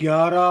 11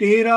13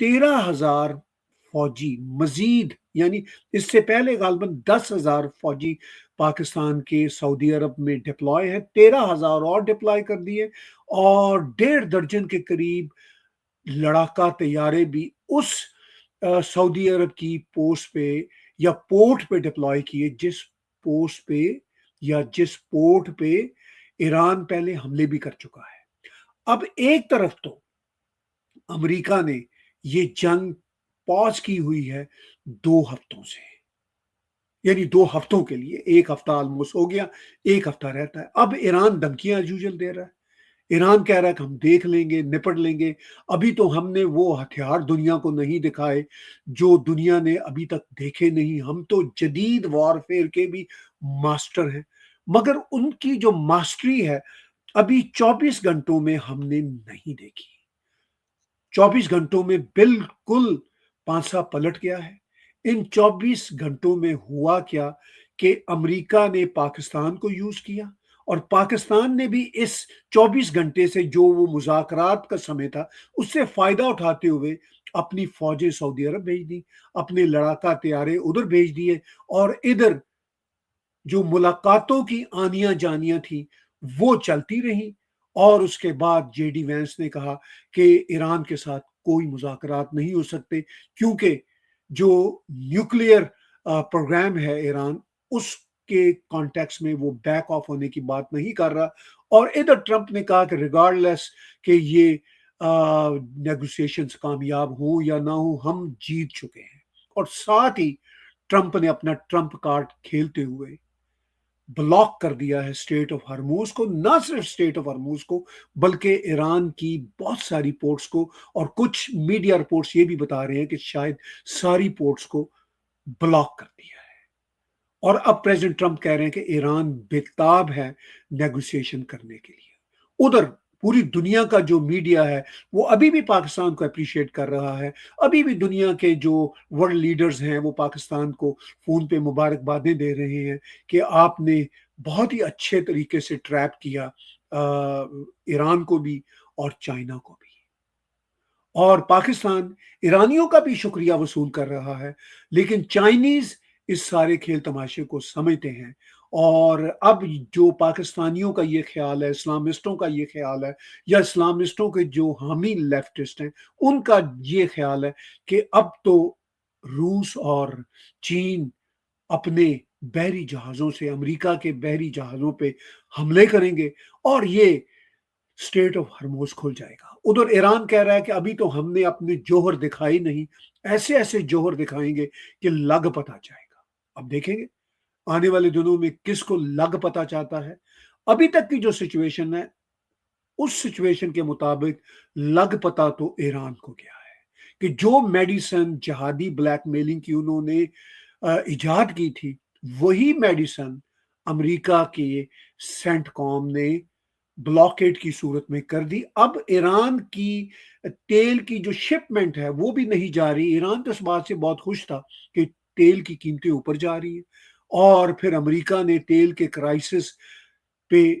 13,000 فوجی مزید، یعنی اس سے پہلے غالباً 10,000 فوجی پاکستان کے سعودی عرب میں ڈپلوائے ہیں، 13,000 اور ڈپلوائے کر دیے، اور 1.5 درجن کے قریب لڑاکا طیارے بھی اس سعودی عرب کی پوسٹ پہ یا پورٹ پہ ڈپلوائے کیے، جس پوسٹ پہ یا جس پورٹ پہ ایران پہلے حملے بھی کر چکا ہے۔ اب ایک طرف تو امریکہ نے یہ جنگ پاز کی ہوئی ہے 2 ہفتوں سے، یعنی 2 ہفتوں کے لیے، ایک ہفتہ آلموسٹ ہو گیا، ایک ہفتہ رہتا ہے۔ اب ایران دھمکیاں یوزل دے رہا ہے، ایران کہہ رہا ہے کہ ہم دیکھ لیں گے، نپٹ لیں گے۔ ابھی تو ہم نے وہ ہتھیار دنیا کو نہیں دکھائے جو دنیا نے ابھی تک دیکھے نہیں، ہم تو جدید وارفیئر کے بھی ماسٹر ہیں، مگر ان کی جو ماسٹری ہے ابھی 24 گھنٹوں میں ہم نے نہیں دیکھی۔ 24 گھنٹوں میں بالکل پانسا پلٹ گیا ہے۔ ان 24 گھنٹوں میں ہوا کیا کہ امریکہ نے پاکستان کو یوز کیا، اور پاکستان نے بھی اس 24 گھنٹے سے، جو وہ مذاکرات کا سمے تھا، اس سے فائدہ اٹھاتے ہوئے اپنی فوجیں سعودی عرب بھیج دی، اپنے لڑاکا طیارے ادھر بھیج دیے، اور ادھر جو ملاقاتوں کی آنیاں جانیاں تھیں وہ چلتی رہیں۔ اور اس کے بعد جے ڈی وینس نے کہا کہ ایران کے ساتھ کوئی مذاکرات نہیں ہو سکتے، کیونکہ جو نیوکلیئر پروگرام ہے ایران، اس کے کانٹیکس میں وہ بیک آف ہونے کی بات نہیں کر رہا۔ اور ادھر ٹرمپ نے کہا کہ ریگارڈ لیس کہ یہ نیگوسیشنز کامیاب ہوں یا نہ ہوں، ہم جیت چکے ہیں۔ اور ساتھ ہی ٹرمپ نے اپنا ٹرمپ کارڈ کھیلتے ہوئے بلاک کر دیا ہے اسٹریٹ آف ہرموز کو، نہ صرف اسٹریٹ آف ہرموز کو بلکہ ایران کی بہت ساری پورٹس کو، اور کچھ میڈیا رپورٹس یہ بھی بتا رہے ہیں کہ شاید ساری پورٹس کو بلاک کر دیا ہے۔ اور اب پریزیڈنٹ ٹرمپ کہہ رہے ہیں کہ ایران بےتاب ہے نیگوسیشن کرنے کے لیے۔ ادھر پوری دنیا کا جو میڈیا ہے وہ ابھی بھی پاکستان کو اپریشیٹ کر رہا ہے، ابھی بھی دنیا کے جو ورلڈ لیڈرز ہیں وہ پاکستان کو فون پہ مبارکبادیں دے رہے ہیں کہ آپ نے بہت ہی اچھے طریقے سے ٹریپ کیا ایران کو بھی اور چائنا کو بھی۔ اور پاکستان ایرانیوں کا بھی شکریہ وصول کر رہا ہے، لیکن چائنیز اس سارے کھیل تماشے کو سمجھتے ہیں۔ اور اب جو پاکستانیوں کا یہ خیال ہے، اسلامسٹوں کا یہ خیال ہے، یا اسلامسٹوں کے جو حامی لیفٹسٹ ہیں ان کا یہ خیال ہے کہ اب تو روس اور چین اپنے بحری جہازوں سے امریکہ کے بحری جہازوں پہ حملے کریں گے، اور یہ اسٹریٹ آف ہرموز کھل جائے گا۔ ادھر ایران کہہ رہا ہے کہ ابھی تو ہم نے اپنے جوہر دکھائی نہیں، ایسے ایسے جوہر دکھائیں گے کہ لگ پتہ جائے گا۔ اب دیکھیں گے آنے والے دنوں میں کس کو لگ پتہ چاہتا ہے۔ ابھی تک کی جو سچویشن ہے، اس سچویشن کے مطابق لگ پتہ تو ایران کو گیا ہے کہ جو میڈیسن جہادی بلیک میلنگ کی انہوں نے ایجاد کی تھی، وہی میڈیسن امریکہ کے سینٹ کام نے بلاکیٹ کی صورت میں کر دی۔ اب ایران کی تیل کی جو شپمنٹ ہے وہ بھی نہیں جا رہی۔ ایران تو اس بات سے بہت خوش تھا کہ تیل کی قیمتیں اوپر جا رہی ہیں، اور پھر امریکہ نے تیل کے کرائسس پہ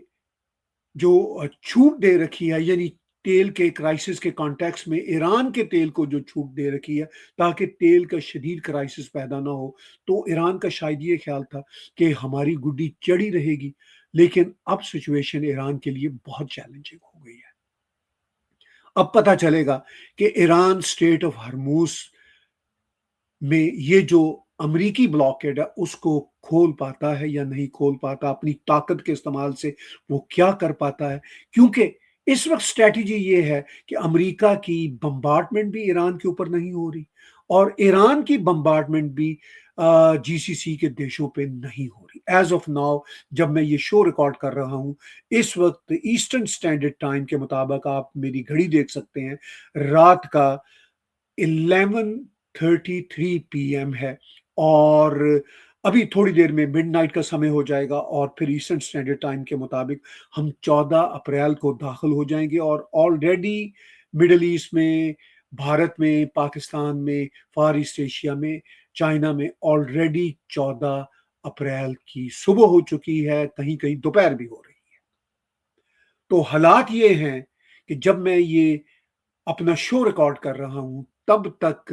جو چھوٹ دے رکھی ہے، یعنی تیل کے کرائسس کے کانٹیکس میں ایران کے تیل کو جو چھوٹ دے رکھی ہے تاکہ تیل کا شدید کرائسس پیدا نہ ہو، تو ایران کا شاید یہ خیال تھا کہ ہماری گڈی چڑھی رہے گی۔ لیکن اب سچویشن ایران کے لیے بہت چیلنجنگ ہو گئی ہے۔ اب پتہ چلے گا کہ ایران اسٹریٹ آف ہرموز میں یہ جو امریکی بلاکیڈ ہے اس کو کھول پاتا ہے یا نہیں کھول پاتا، اپنی طاقت کے استعمال سے وہ کیا کر پاتا ہے۔ کیونکہ اس وقت اسٹریٹجی یہ ہے کہ امریکہ کی بمبارڈمنٹ بھی ایران کے اوپر نہیں ہو رہی، اور ایران کی بمبارڈمنٹ بھی جی سی سی کے دیشوں پہ نہیں ہو رہی۔ ایز آف ناؤ جب میں یہ شو ریکارڈ کر رہا ہوں، اس وقت ایسٹرن اسٹینڈرڈ ٹائم کے مطابق آپ میری گھڑی دیکھ سکتے ہیں، رات کا 11:33 پی ایم ہے، اور ابھی تھوڑی دیر میں مڈ نائٹ کا سمے ہو جائے گا، اور پھر ایسٹرن اسٹینڈرڈ ٹائم کے مطابق ہم 14 اپریل کو داخل ہو جائیں گے۔ اور آلریڈی مڈل ایسٹ میں، بھارت میں، پاکستان میں، فار ایسٹ ایشیا میں، چائنا میں آلریڈی 14 اپریل کی صبح ہو چکی ہے، کہیں کہیں دوپہر بھی ہو رہی ہے۔ تو حالات یہ ہیں کہ جب میں یہ اپنا شو ریکارڈ کر رہا ہوں تب تک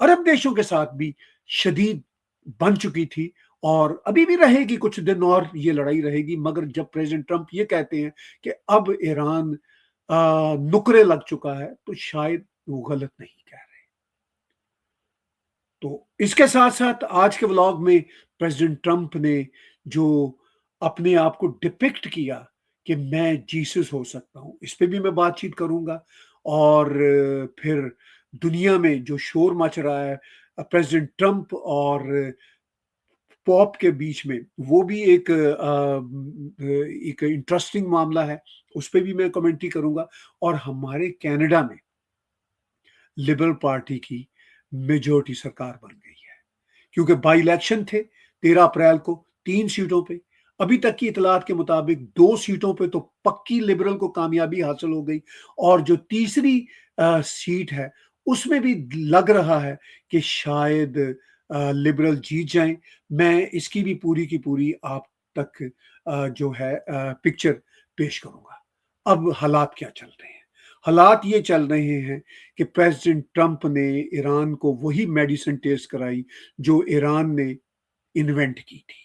عرب دیشوں کے ساتھ بھی شدید بن چکی تھی، اور ابھی بھی رہے گی کچھ دن اور یہ لڑائی رہے گی، مگر جب پریزیڈنٹ ٹرمپ یہ کہتے ہیں کہ اب ایران نکرے لگ چکا ہے تو شاید وہ غلط نہیں کہہ رہے۔ تو اس کے ساتھ ساتھ آج کے ولاگ میں پریزیڈنٹ ٹرمپ نے جو اپنے آپ کو ڈپکٹ کیا کہ میں جیسس ہو سکتا ہوں، اس پہ بھی میں بات چیت کروں گا، اور پھر دنیا میں جو شور مچ رہا ہے پریزیڈنٹ ٹرمپ اور پوپ کے بیچ میں، وہ بھی ایک انٹرسٹنگ معاملہ ہے، اس پہ بھی میں کمنٹری کروں گا۔ اور ہمارے کینیڈا میں لبرل پارٹی کی میجورٹی سرکار بن گئی ہے، کیونکہ بائی الیکشن تھے 13 اپریل کو 3 سیٹوں پہ، ابھی تک کی اطلاعات کے مطابق 2 سیٹوں پہ تو پکی لبرل کو کامیابی حاصل ہو گئی، اور جو تیسری سیٹ ہے اس میں بھی لگ رہا ہے کہ شاید لبرل جیت جائیں۔ میں اس کی بھی پوری کی پوری آپ تک جو ہے پکچر پیش کروں گا۔ اب حالات کیا چل رہے ہیں؟ حالات یہ چل رہے ہیں کہ پریزیڈنٹ ٹرمپ نے ایران کو وہی میڈیسن ٹیسٹ کرائی جو ایران نے انوینٹ کی تھی۔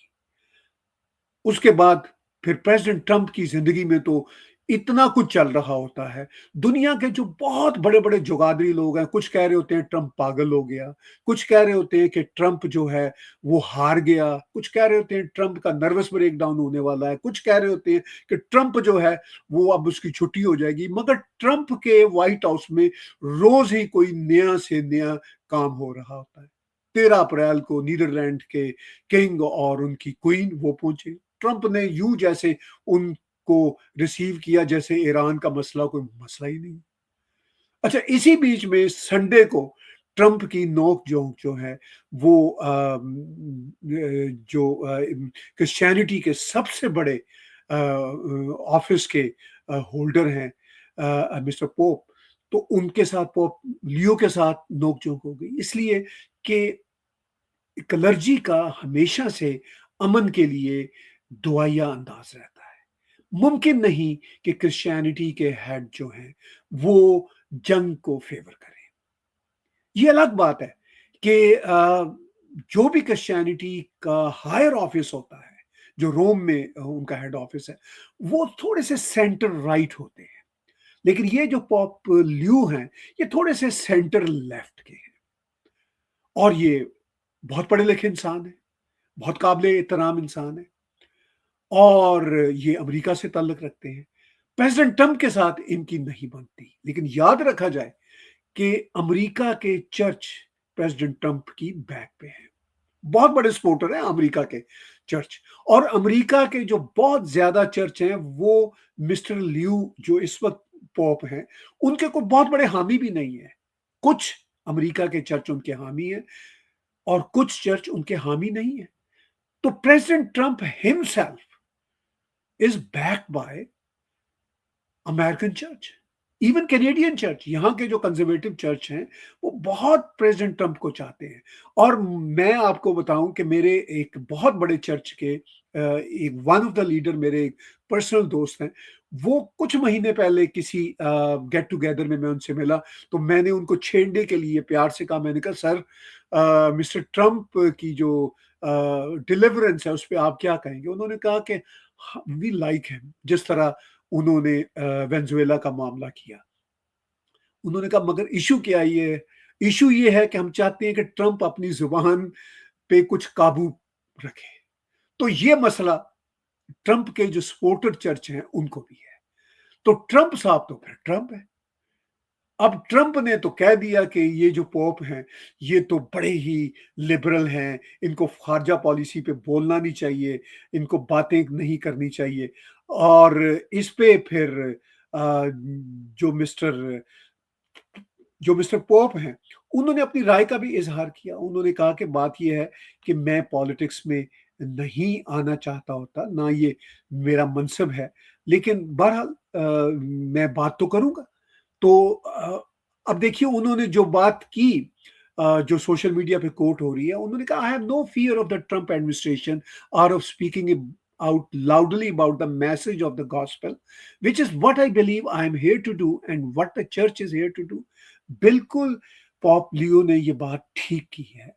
اس کے بعد پھر پریزیڈنٹ ٹرمپ کی زندگی میں تو اتنا کچھ چل رہا ہوتا ہے، دنیا کے جو بہت بڑے بڑے جغادری لوگ ہیں، کچھ کہہ رہے ہوتے ہیں ٹرمپ پاگل ہو گیا، کچھ کہہ رہے ہوتے ہیں کہ ٹرمپ جو ہے وہ ہار گیا، کچھ کہہ رہے ہوتے ہیں ٹرمپ کا نروس بریک ڈاؤن ہونے والا ہے، کچھ کہہ رہے ہوتے ہیں کہ ٹرمپ جو ہے وہ اب اس کی چھٹی ہو جائے گی، مگر ٹرمپ کے وائٹ ہاؤس میں روز ہی کوئی نیا سے نیا کام ہو رہا ہوتا ہے۔ 13 اپریل کو نیدرلینڈ کے کنگ اور ان کی کوئین وہ پہنچے، ٹرمپ نے یوں جیسے ان کو ریسیو کیا جیسے ایران کا مسئلہ کوئی مسئلہ ہی نہیں۔ اچھا، اسی بیچ میں سنڈے کو ٹرمپ کی نوک جھونک جو ہے وہ جو کرسچینٹی کے سب سے بڑے آفس کے ہولڈر ہیں مسٹر پوپ، تو ان کے ساتھ پوپ لیو کے ساتھ نوک جھونک ہو گئی، اس لیے کہ کلرجی کا ہمیشہ سے امن کے لیے دعائیا انداز رہتا ہے۔ ممکن نہیں کہ کرسچینٹی کے ہیڈ جو ہیں وہ جنگ کو فیور کریں۔ یہ الگ بات ہے کہ جو بھی کرسچینٹی کا ہائر آفس ہوتا ہے، جو روم میں ان کا ہیڈ آفس ہے، وہ تھوڑے سے سینٹر رائٹ ہوتے ہیں، لیکن یہ جو پوپ لیو ہیں یہ تھوڑے سے سینٹر لیفٹ کے ہیں، اور یہ بہت پڑھے لکھے انسان ہیں، بہت قابل احترام انسان ہے، اور یہ امریکہ سے تعلق رکھتے ہیں۔ پریزیڈنٹ ٹرمپ کے ساتھ ان کی نہیں بنتی، لیکن یاد رکھا جائے کہ امریکہ کے چرچ پریزیڈنٹ ٹرمپ کی بیک پہ ہیں، بہت بڑے سپورٹر ہیں امریکہ کے چرچ، اور امریکہ کے جو بہت زیادہ چرچ ہیں وہ مسٹر لیو جو اس وقت پوپ ہیں ان کے کوئی بہت بڑے حامی بھی نہیں ہیں، کچھ امریکہ کے چرچ ان کے حامی ہیں اور کچھ چرچ ان کے حامی نہیں ہیں۔ تو president Trump himself is backed by American church, even Canadian church, یہاں کے جو کنزرویٹو چرچ ہیں وہ بہت پریزیڈنٹ ٹرمپ کو چاہتے ہیں۔ اور میں آپ کو بتاؤں کہ میرے ایک بہت بڑے چرچ کے ایک ون آف دا لیڈر، میرے ایک پرسنل دوست ہیں، وہ کچھ مہینے پہلے کسی گیٹ ٹوگیدر میں ان سے ملا، تو میں نے ان کو چھیڑنے کے لیے پیار سے کہا، میں نے کہا سر مسٹر ٹرمپ کی جو ڈیلیورنس ہے اس پہ آپ کیا کہیں گے؟ انہوں نے کہا کہ وی لائک ہیم، جس طرح انہوں نے وینزویلا کا معاملہ کیا۔ انہوں نے کہا مگر ایشو کیا یہ ہے؟ ایشو یہ ہے کہ ہم چاہتے ہیں کہ ٹرمپ اپنی زبان پہ کچھ قابو رکھے۔ تو یہ مسئلہ ٹرمپ کے جو سپورٹر چرچ ہیں ان کو بھی ہے۔ تو ٹرمپ صاحب تو پھر ٹرمپ ہے۔ اب ٹرمپ نے تو کہہ دیا کہ یہ جو پوپ ہیں یہ تو بڑے ہی لبرل ہیں، ان کو خارجہ پالیسی پہ بولنا نہیں چاہیے، ان کو باتیں نہیں کرنی چاہیے، اور اس پہ پھر جو مسٹر پوپ ہیں انہوں نے اپنی رائے کا بھی اظہار کیا۔ انہوں نے کہا کہ بات یہ ہے کہ میں پالیٹکس میں نہیں آنا چاہتا ہوتا، نہ یہ میرا منصب ہے، لیکن بہرحال میں بات تو کروں گا۔ تو اب دیکھیے انہوں نے جو بات کی جو سوشل میڈیا پہ کوٹ ہو رہی ہے، انہوں نے کہا I have no fear of the Trump administration or of speaking out loudly about the message of the gospel, which is what I believe I am here to do and what the church is here to do. بالکل pope لیو نے یہ بات ٹھیک کی ہے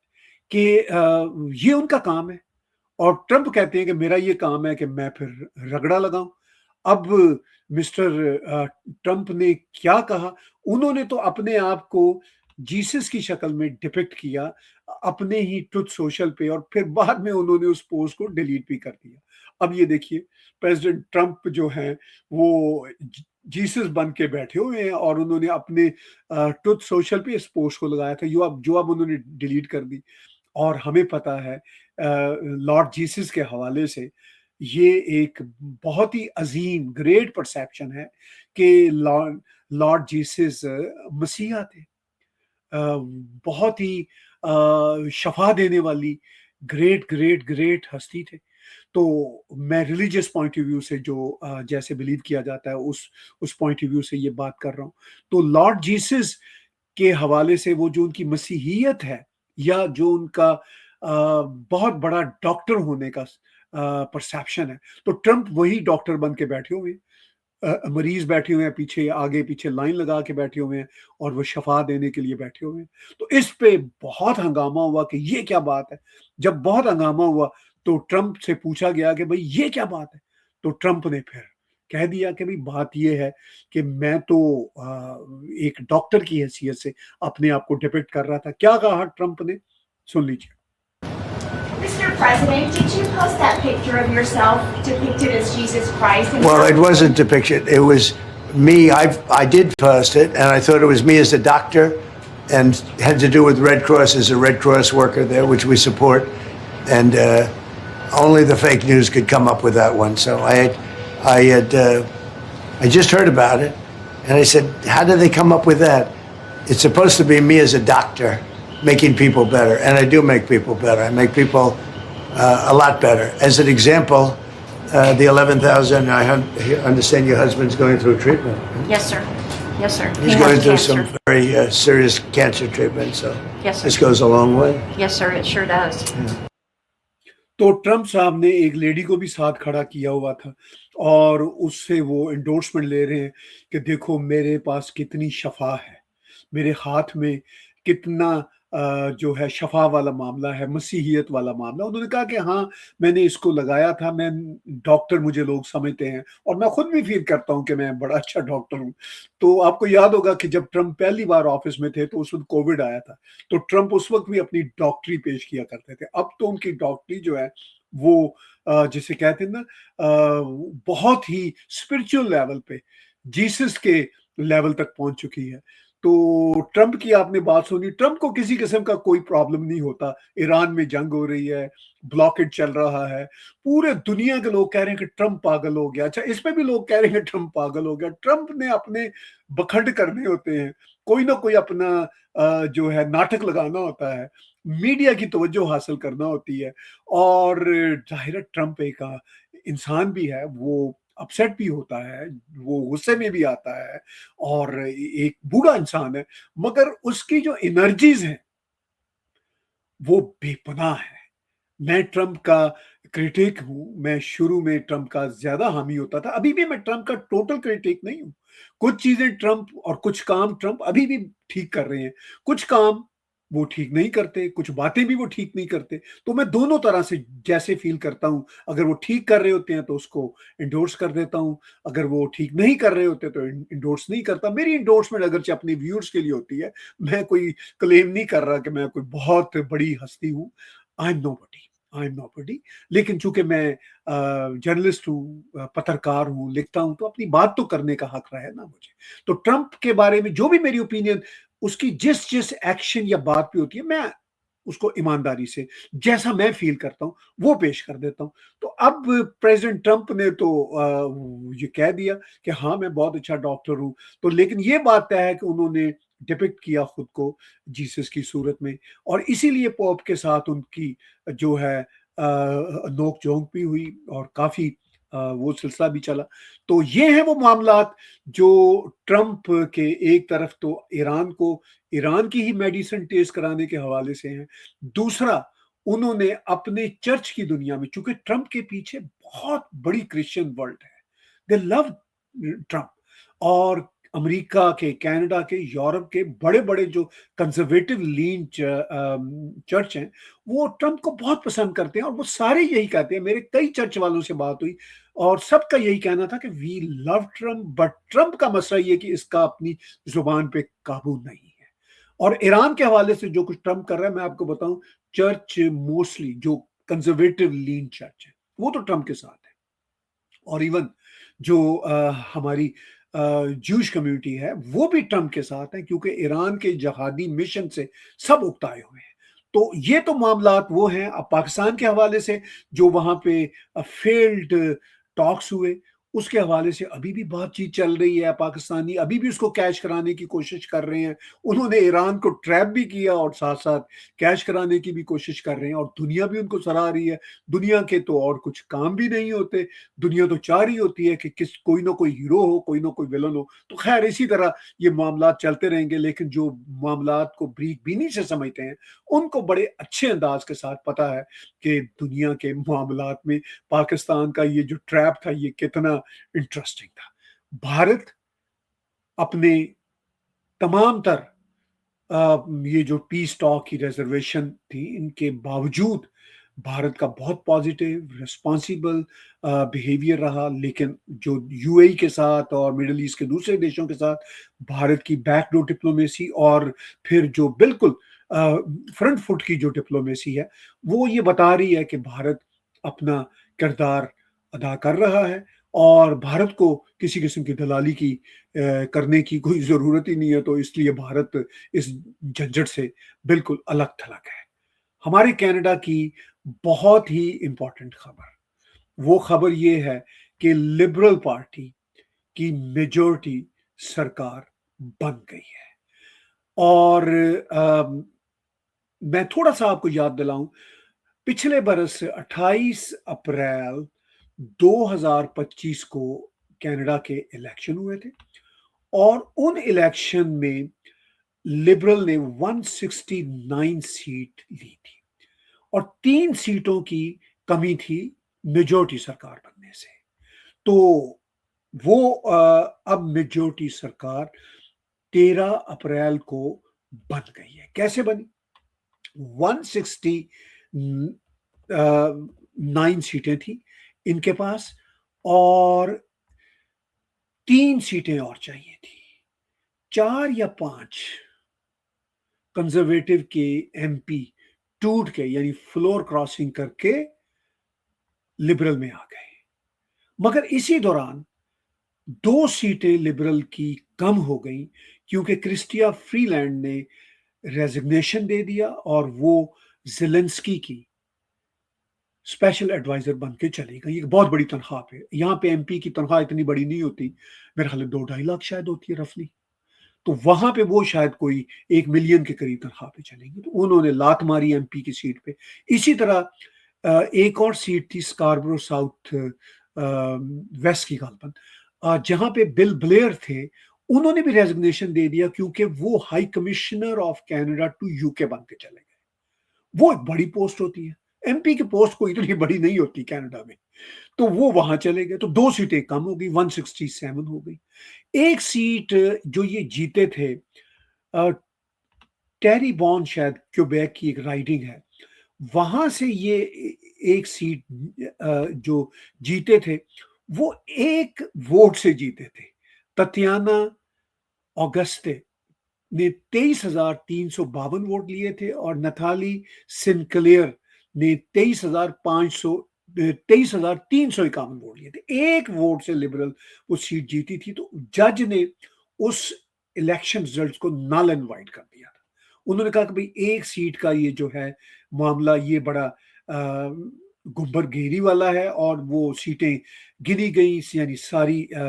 کہ یہ ان کا کام ہے، اور ٹرمپ کہتے ہیں کہ میرا یہ کام ہے کہ میں پھر رگڑا لگاؤں۔ اب مسٹر ٹرمپ نے کیا کہا؟ انہوں نے تو اپنے آپ کو جیسس کی شکل میں ڈپکٹ کیا اپنے ہی ٹروتھ سوشل پہ، اور پھر بعد میں انہوں نے اس پوسٹ کو ڈیلیٹ بھی کر دیا۔ اب یہ دیکھیے پریزیڈنٹ ٹرمپ جو ہیں وہ جیسس بن کے بیٹھے ہوئے ہیں، اور انہوں نے اپنے ٹروتھ سوشل پہ اس پوسٹ کو لگایا تھا جو اب انہوں نے ڈیلیٹ کر دی۔ اور ہمیں پتا ہے لارڈ جیسس کے حوالے سے یہ ایک بہت ہی عظیم گریٹ پرسیپشن ہے کہ لارڈ جیسس مسیحا تھے، بہت ہی شفا دینے والی گریٹ گریٹ گریٹ ہستی تھے۔ تو میں ریلیجیس پوائنٹ آف ویو سے جو جیسے بلیو کیا جاتا ہے اس پوائنٹ آف ویو سے یہ بات کر رہا ہوں۔ تو لارڈ جیسس کے حوالے سے وہ جو ان کی مسیحیت ہے، یا جو ان کا بہت بڑا ڈاکٹر ہونے کا پرسیپشن ہے، تو ٹرمپ وہی ڈاکٹر بن کے بیٹھے ہوئے ہیں، مریض بیٹھے ہوئے ہیں پیچھے، آگے پیچھے لائن لگا کے بیٹھے ہوئے ہیں، اور وہ شفا دینے کے لیے بیٹھے ہوئے ہیں۔ تو اس پہ بہت ہنگامہ ہوا کہ یہ کیا بات ہے۔ جب بہت ہنگامہ ہوا تو ٹرمپ سے پوچھا گیا کہ بھئی یہ کیا بات ہے، تو ٹرمپ نے پھر کہہ دیا کہ بھئی بات یہ ہے کہ میں تو ایک ڈاکٹر کی حیثیت سے اپنے آپ کو ڈپکٹ کر رہا تھا۔ کیا کہا ٹرمپ نے، سن لیجیے۔ Mr. President, did you post that picture of yourself depicted as Jesus Christ? Well, it wasn't depiction. It was me. I did post it, and I thought it was me as a doctor, and had to do with Red Cross as a Red Cross worker there, which we support. And only the fake news could come up with that one. So I just heard about it, and I said, "How did they come up with that? It's supposed to be me as a doctor, making people better, and I do make people better. I make people a lot better. As an example, the 11,000. I understand your husband's going through treatment. Yes, sir. Yes, sir. He's going through some very serious cancer treatment. So Yes, sir. this goes a long way. Yes, sir. It sure does. تو Trump صاحب نے ایک lady کو بھی ساتھ کھڑا کیا ہوا تھا، اور اس سے وہ انڈورسمنٹ لے رہے ہیں کہ دیکھو میرے پاس کتنی شفا ہے، میرے ہاتھ میں کتنا جو ہے شفا والا معاملہ ہے، مسیحیت والا معاملہ۔ انہوں نے کہا کہ ہاں میں نے اس کو لگایا تھا، میں ڈاکٹر مجھے لوگ سمجھتے ہیں، اور میں خود بھی فیل کرتا ہوں کہ میں بڑا اچھا ڈاکٹر ہوں۔ تو آپ کو یاد ہوگا کہ جب ٹرمپ پہلی بار آفس میں تھے تو اس وقت کووڈ آیا تھا، تو ٹرمپ اس وقت بھی اپنی ڈاکٹری پیش کیا کرتے تھے۔ اب تو ان کی ڈاکٹری جو ہے وہ جسے کہتے ہیں نا بہت ہی اسپرچل لیول پہ جیسس کے لیول تک پہنچ چکی ہے۔ تو ٹرمپ کی آپ نے بات سنی، ٹرمپ کو کسی قسم کا کوئی پرابلم نہیں ہوتا۔ ایران میں جنگ ہو رہی ہے، بلاکڈ چل رہا ہے، پورے دنیا کے لوگ کہہ رہے ہیں کہ ٹرمپ پاگل ہو گیا۔ اچھا اس پہ بھی لوگ کہہ رہے ہیں کہ ٹرمپ پاگل ہو گیا۔ ٹرمپ نے اپنے بکھنڈ کرنے ہوتے ہیں، کوئی نہ کوئی اپنا جو ہے ناٹک لگانا ہوتا ہے، میڈیا کی توجہ حاصل کرنا ہوتی ہے، اور ظاہر ٹرمپ ایک انسان بھی ہے، وہ اپسیٹ بھی ہوتا ہے، وہ غصے میں بھی آتا ہے، اور ایک بوڑھا انسان ہے، مگر اس کی جو انرجیز ہیں وہ بے پناہ ہے۔ میں ٹرمپ کا کریٹک ہوں، میں شروع میں ٹرمپ کا زیادہ حامی ہوتا تھا، ابھی بھی میں ٹرمپ کا ٹوٹل کریٹک نہیں ہوں۔ کچھ چیزیں ٹرمپ اور کچھ کام ٹرمپ ابھی بھی ٹھیک کر رہے ہیں، کچھ کام وہ ٹھیک نہیں کرتے، کچھ باتیں بھی وہ ٹھیک نہیں کرتے۔ تو میں دونوں طرح سے جیسے فیل کرتا ہوں، اگر وہ ٹھیک کر رہے ہوتے ہیں تو اس کو انڈورس کر دیتا ہوں، اگر وہ ٹھیک نہیں کر رہے ہوتے تو انڈورس نہیں کرتا۔ میری انڈورسمنٹ اگرچہ اپنے ویورز کے لیے ہوتی ہے، میں کوئی کلیم نہیں کر رہا کہ میں کوئی بہت بڑی ہستی ہوں، آئی ایم نو بڈی، لیکن چونکہ میں جرنلسٹ ہوں، پترکار ہوں، لکھتا ہوں، تو اپنی بات تو کرنے کا حق رہے نا مجھے۔ تو ٹرمپ کے بارے میں جو بھی میری اوپینین اس کی جس ایکشن یا بات پہ ہوتی ہے، میں اس کو ایمانداری سے جیسا میں فیل کرتا ہوں وہ پیش کر دیتا ہوں۔ تو اب پریزیڈنٹ ٹرمپ نے تو یہ کہہ دیا کہ ہاں میں بہت اچھا ڈاکٹر ہوں، تو لیکن یہ بات طے ہے کہ انہوں نے ڈپکٹ کیا خود کو جیسس کی صورت میں، اور اسی لیے پوپ کے ساتھ ان کی جو ہے نوک جھونک بھی ہوئی، اور کافی وہ سلسلہ بھی چلا۔ تو یہ ہیں وہ معاملات جو ٹرمپ کے ایک طرف تو ایران کی ہی میڈیسن ٹیسٹ کرانے کے حوالے سے ہیں، دوسرا انہوں نے اپنے چرچ کی دنیا میں، چونکہ ٹرمپ کے پیچھے بہت بڑی کرسچن ورلڈ ہے، دے لو ٹرمپ، اور امریکہ کے، کینیڈا کے، یورپ کے بڑے بڑے جو کنزرویٹو لین چرچ ہیں وہ ٹرمپ کو بہت پسند کرتے ہیں، اور وہ سارے یہی کہتے ہیں. میرے کئی چرچ والوں سے بات ہوئی اور سب کا یہی کہنا تھا کہ وی لو ٹرمپ، بٹ ٹرمپ کا مسئلہ یہ کہ اس کا اپنی زبان پہ قابو نہیں ہے. اور ایران کے حوالے سے جو کچھ ٹرمپ کر رہا ہے، میں آپ کو بتاؤں، چرچ موسٹلی جو کنزرویٹو لین چرچ ہے وہ تو ٹرمپ کے ساتھ ہے. اور ایون جو ہماری جوش کمیونٹی ہے وہ بھی ٹرمپ کے ساتھ ہے، کیونکہ ایران کے جہادی مشن سے سب اکتائے ہوئے ہیں. تو یہ تو معاملات وہ ہیں. اب پاکستان کے حوالے سے جو وہاں پہ فیلڈ ٹاکس ہوئے، اس کے حوالے سے ابھی بھی بات چیت چل رہی ہے. پاکستانی ابھی بھی اس کو کیش کرانے کی کوشش کر رہے ہیں. انہوں نے ایران کو ٹریپ بھی کیا اور ساتھ ساتھ کیش کرانے کی بھی کوشش کر رہے ہیں، اور دنیا بھی ان کو سراہ رہی ہے. دنیا کے تو اور کچھ کام بھی نہیں ہوتے، دنیا تو چاہ رہی ہوتی ہے کہ کوئی نہ کوئی ہیرو ہو، کوئی نہ کوئی ولن ہو. تو خیر اسی طرح یہ معاملات چلتے رہیں گے، لیکن جو معاملات کو بریک بینی سے سمجھتے ہیں ان کو بڑے اچھے انداز کے ساتھ پتا ہے کہ دنیا کے معاملات میں پاکستان کا یہ جو ٹریپ تھا یہ کتنا انٹرسٹنگ تھا. بھارت اپنے تمام تر یہ جو پیس ٹاک کی ریزرویشن تھی، ان کے باوجود بھارت کا بہت پازیٹیو ریسپانسیبل بیہیویئر رہا. لیکن جو یو اے ای کے ساتھ اور مڈل ایسٹ کے دوسرے دیشوں کے ساتھ بھارت کی بیک ڈور ڈپلومیسی، اور پھر جو بالکل فرنٹ فٹ کی جو ڈپلومیسی ہے، وہ یہ بتا رہی ہے کہ بھارت اپنا کردار ادا کر رہا ہے، اور بھارت کو کسی قسم کی دلالی کی کرنے کی کوئی ضرورت ہی نہیں ہے. تو اس لیے بھارت اس جھنجھٹ سے بالکل الگ تھلگ ہے. ہمارے کینیڈا کی بہت ہی امپورٹنٹ خبر، وہ خبر یہ ہے کہ لبرل پارٹی کی میجورٹی سرکار بن گئی ہے. اور میں تھوڑا سا آپ کو یاد دلاؤں، پچھلے برس 28 اپریل 2025 کو کینیڈا کے الیکشن ہوئے تھے، اور ان الیکشن میں لبرل نے 169 سیٹ لی تھی، اور 3 سیٹوں کی کمی تھی میجورٹی سرکار بننے سے. تو وہ اب میجورٹی سرکار 13 اپریل کو بن گئی ہے. کیسے بنی؟ 169 سیٹیں تھیں ان کے پاس، اور 3 سیٹیں اور چاہیے تھی. 4 یا 5 کنزرویٹو کے ایم پی ٹوٹ کے، یعنی فلور کراسنگ کر کے لبرل میں آ گئے. مگر اسی دوران 2 سیٹیں لبرل کی کم ہو گئیں، کیونکہ کرسٹیا فری لینڈ نے ریزگنیشن دے دیا اور وہ زیلنسکی کی اسپیشل ایڈوائزر بن کے چلی گئی. ایک بہت بڑی تنخواہ پہ. یہاں پہ ایم پی کی تنخواہ اتنی بڑی نہیں ہوتی، میرے خیال 2-2.5 لاکھ شاید ہوتی ہے رفلی. تو وہاں پہ وہ شاید کوئی 1 ملین کے قریب تنخواہ پہ چلیں گی. تو انہوں نے لات ماری ایم پی کی سیٹ پہ. اسی طرح ایک اور سیٹ تھی اسکاربرو ساؤتھ ویسٹ کی غالباً، جہاں پہ بل بلیئر تھے، انہوں نے بھی ریزگنیشن دے دیا، کیونکہ وہ high commissioner of Canada to UK بن کے چلے گئے. وہ ایک بڑی پوسٹ ہوتی ہے، ایم پی کی پوسٹ کوئی اتنی بڑی نہیں ہوتی کینیڈا میں. تو وہ وہاں چلے گئے. تو 2 سیٹیں کم ہو گئی، 167 ہو گئی. ایک سیٹ جو یہ جیتے تھے، ٹیری بون شاید کیوبیک کی ایک رائڈنگ ہے، وہاں سے یہ ایک سیٹ جو جیتے تھے وہ 1 ووٹ سے جیتے تھے. تتیانا اوگستے نے 23,352 ووٹ لیے تھے، اور نتالی سنکلیئر نے 23,351 ووٹ لیے تھے. 1 ووٹ سے لبرل وہ سیٹ جیتی تھی. تو جج نے اس الیکشن رزلٹس کو نل اینڈ وائڈ کر دیا تھا. انہوں نے کہا کہ بھئی 1 سیٹ کا یہ جو ہے معاملہ یہ بڑا گمبر گیری والا ہے، اور وہ سیٹیں گنی گئی، یعنی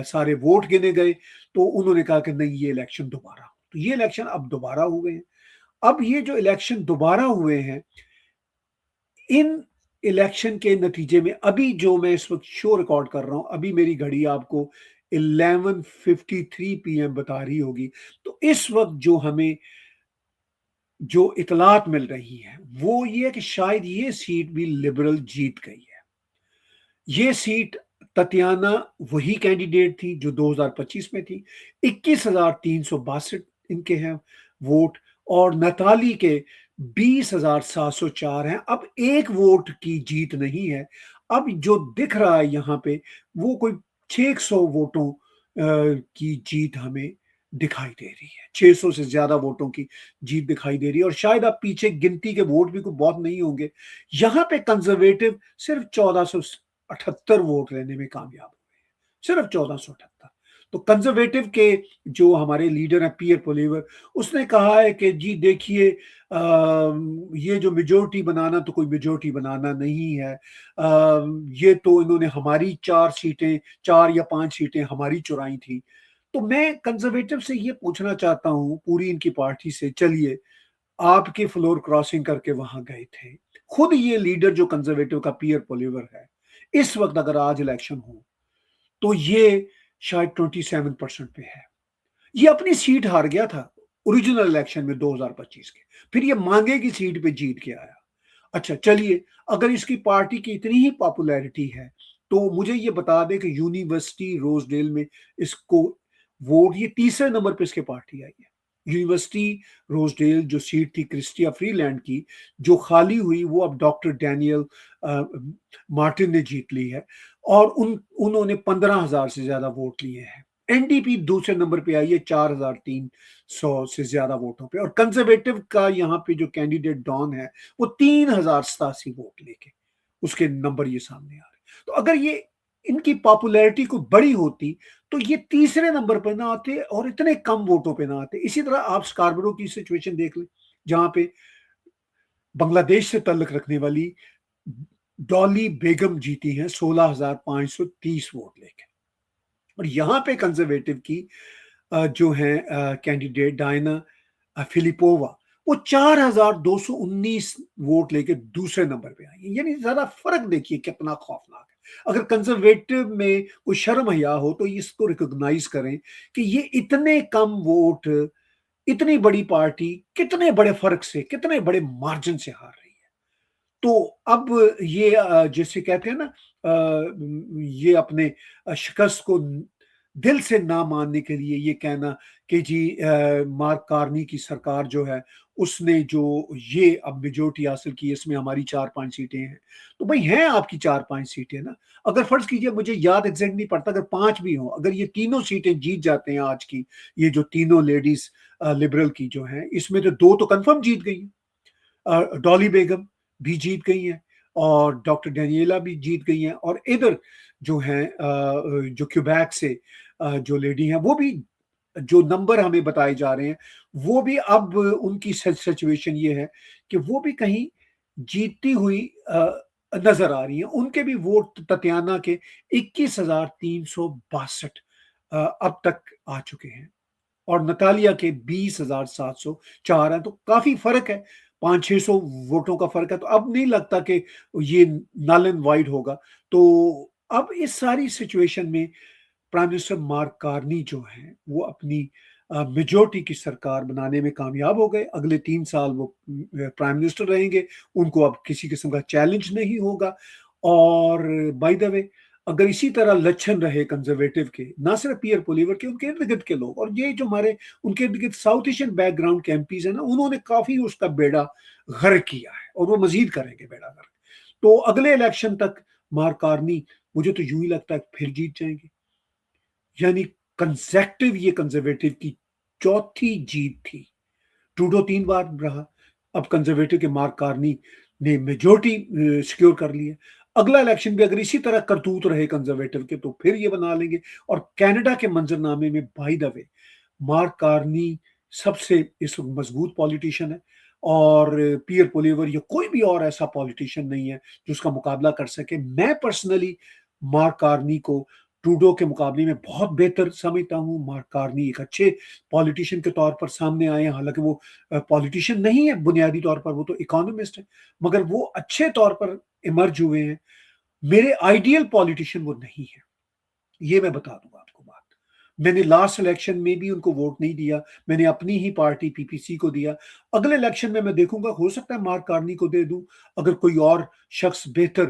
سارے ووٹ گنے گئے. تو انہوں نے کہا کہ نہیں، یہ الیکشن دوبارہ ہو. تو یہ الیکشن اب دوبارہ ہوئے ہیں. اب یہ جو الیکشن دوبارہ ہوئے ہیں، ان الیکشن کے نتیجے میں ابھی جو میں اس وقت شو ریکارڈ کر رہا ہوں، ابھی میری گھڑی آپ کو 11:53 PM بتا رہی ہوگی. تو اس وقت جو ہمیں جو اطلاعات مل رہی ہیں وہ یہ کہ شاید یہ سیٹ بھی لبرل جیت گئی ہے. یہ سیٹ تتیانا وہی کینڈیڈیٹ تھی جو 2025 میں تھی. 21,362 ان کے ہیں ووٹ, اور نتالی کے 20,704 ہیں. اب ایک ووٹ کی جیت نہیں ہے. اب جو دکھ رہا ہے یہاں پہ وہ کوئی 600 ووٹوں کی جیت ہمیں دکھائی دے رہی ہے. 600 سے زیادہ ووٹوں کی جیت دکھائی دے رہی ہے, اور شاید اب پیچھے گنتی کے ووٹ بھی کوئی بہت نہیں ہوں گے. یہاں پہ کنزرویٹو صرف 1478 ووٹ لینے میں کامیاب ہوئے ہیں, صرف 1478. تو کنزرویٹو کے جو ہمارے لیڈر ہیں پیئر پولیور, اس نے کہا ہے کہ جی دیکھیے یہ جو میجورٹی بنانا تو کوئی میجورٹی بنانا نہیں ہے, یہ تو انہوں نے ہماری 4 یا 5 سیٹیں ہماری چرائی تھی. تو میں کنزرویٹو سے یہ پوچھنا چاہتا ہوں, پوری ان کی پارٹی سے, چلیے آپ کے فلور کراسنگ کر کے وہاں گئے تھے, خود یہ لیڈر جو کنزرویٹو کا پیئر پولیور ہے, اس وقت اگر آج الیکشن ہو تو یہ شاید 27% پہ ہے. یہ اپنی سیٹ ہار گیا تھا اوریجنل الیکشن میں 2025 کے, پھر یہ مانگے کی سیٹ پہ جیت کے آیا. اچھا چلیے, اگر اس کی پارٹی کی اتنی ہی پاپولیرٹی ہے تو مجھے یہ بتا دے کہ یونیورسٹی روزڈیل میں اس کو ووٹ, یہ تیسرے نمبر پہ اس کے پارٹی آئی ہے. یونیورسٹی روزڈیل جو سیٹ تھی کرسٹیا فری لینڈ کی جو خالی ہوئی, وہ اب ڈاکٹر ڈینیل مارٹن نے جیت لی ہے, اور انہوں نے 15,000 سے زیادہ ووٹ لیے ہیں. این ڈی پی دوسرے نمبر پہ آئی ہے 4,300 سے زیادہ ووٹوں پہ, اور کنزرویٹو کا یہاں پہ جو کینڈیڈیٹ ڈان ہے وہ 3,087 ووٹ لے کے اس کے نمبر یہ سامنے آ رہے. تو اگر یہ ان کی پاپولیرٹی کو بڑی ہوتی تو یہ تیسرے نمبر پہ نہ آتے اور اتنے کم ووٹوں پہ نہ آتے. اسی طرح آپ سکاربرو کی سچویشن دیکھ لیں, جہاں پہ بنگلہ دیش سے تعلق رکھنے والی ڈالی بیگم جیتی ہیں 16,530 ووٹ لے کے, اور یہاں پہ کنزرویٹو کی جو ہیں کینڈیڈیٹ ڈائنا فلیپووا, وہ 4,219 ووٹ لے کے دوسرے نمبر پہ آئی ہیں. یعنی ذرا فرق دیکھیے کتنا خوفناک ہے. اگر کنزرویٹو میں کوئی شرم حیا ہو تو اس کو ریکگنائز کریں کہ یہ اتنے کم ووٹ, اتنی بڑی پارٹی کتنے بڑے فرق سے, کتنے بڑے مارجن سے ہار رہی ہے. تو اب یہ جیسے کہتے ہیں نا, یہ اپنے شکست کو دل سے نہ ماننے کے لیے یہ کہنا کہ جی مارک کارنی کی سرکار جو ہے اس نے جو یہ اب میجورٹی حاصل کی, اس میں ہماری 4-5 سیٹیں ہیں. تو بھئی ہیں آپ کی 4-5 سیٹیں نا. اگر فرض کیجئے, مجھے یاد ایگزیکٹ نہیں پڑتا, اگر 5 بھی ہوں, اگر یہ تینوں سیٹیں جیت جاتے ہیں آج کی, یہ جو تینوں لیڈیز لبرل کی جو ہیں, اس میں تو 2 تو کنفرم جیت گئی ہیں, ڈالی بیگم بھی جیت گئی ہیں اور ڈاکٹر ڈینیلا بھی جیت گئی ہیں, اور ادھر جو ہیں جو کیوبیک سے جو لیڈی ہیں, وہ بھی جو نمبر ہمیں بتائے جا رہے ہیں وہ بھی اب ان کی سچویشن یہ ہے کہ وہ بھی کہیں جیتتی ہوئی نظر آ رہی ہیں. ان کے بھی ووٹ تتیانا کے 21,362 اب تک آ چکے ہیں, اور نتالیا کے 20,704 ہیں. تو کافی فرق ہے, 500-600 ووٹوں کا فرق ہے. تو اب نہیں لگتا کہ یہ نل اینڈ وائڈ ہوگا. تو اب اس ساری سچویشن میں پرائم منسٹر مارک کارنی جو ہیں وہ اپنی میجورٹی کی سرکار بنانے میں کامیاب ہو گئے. اگلے 3 سال وہ پرائم منسٹر رہیں گے, ان کو اب کسی قسم کا چیلنج نہیں ہوگا. اور بائی دا وے, اگر اسی طرح لچھن رہے کنزرویٹو کے, نہ صرف پیئر پولیور کے, ان کے ارد گرد کے لوگ, اور یہ جو ہمارے ان کے ارد گرد ساؤتھ ایشین بیک گراؤنڈ کے ایم پیز ہیں نا, انہوں نے کافی اس کا بیڑا غرق کیا ہے, اور وہ مزید کریں گے بیڑا غرق. تو اگلے الیکشن تک مارک کارنی مجھے تو یوں ہی لگتا ہے پھر جیت جائیں گے. یعنی کنزیکٹو یہ کنزرویٹو کی 4تھی جیت تھی. ٹروڈو 3 بار رہا, اب کنزرویٹو کے مارک کارنی نے میجورٹی سیکیور کر لی ہے. اگلا الیکشن بھی اگر اسی طرح کرتوت رہے کنزرویٹو کے تو پھر یہ بنا لیں گے. اور کینیڈا کے منظر نامے میں by the way mark Karni سب سے اس وقت مضبوط پولیٹیشین ہے, اور پیئر پولیور یا کوئی بھی اور ایسا پولیٹیشین نہیں ہے جو اس کا مقابلہ کر سکے. میں پرسنلی مارک کارنی کو ٹروڈو کے مقابلے میں بہت بہتر سمجھتا ہوں. مارک کارنی ایک اچھے پولیٹیشین کے طور پر سامنے آئے ہیں, حالانکہ وہ پولیٹیشین نہیں ہے بنیادی طور پر, وہ تو اکانومسٹ ہے, مگر وہ اچھے طور پر ایمرج ہوئے ہیں. میرے آئیڈیل پولیٹیشین وہ نہیں ہے, یہ میں بتا دوں گا آپ کو بات. میں نے لاسٹ الیکشن میں بھی ان کو ووٹ نہیں دیا, میں نے اپنی ہی پارٹی پی پی سی کو دیا. اگلے الیکشن میں دیکھوں گا, ہو سکتا ہے مارک کارنی کو دے دوں اگر کوئی اور شخص بہتر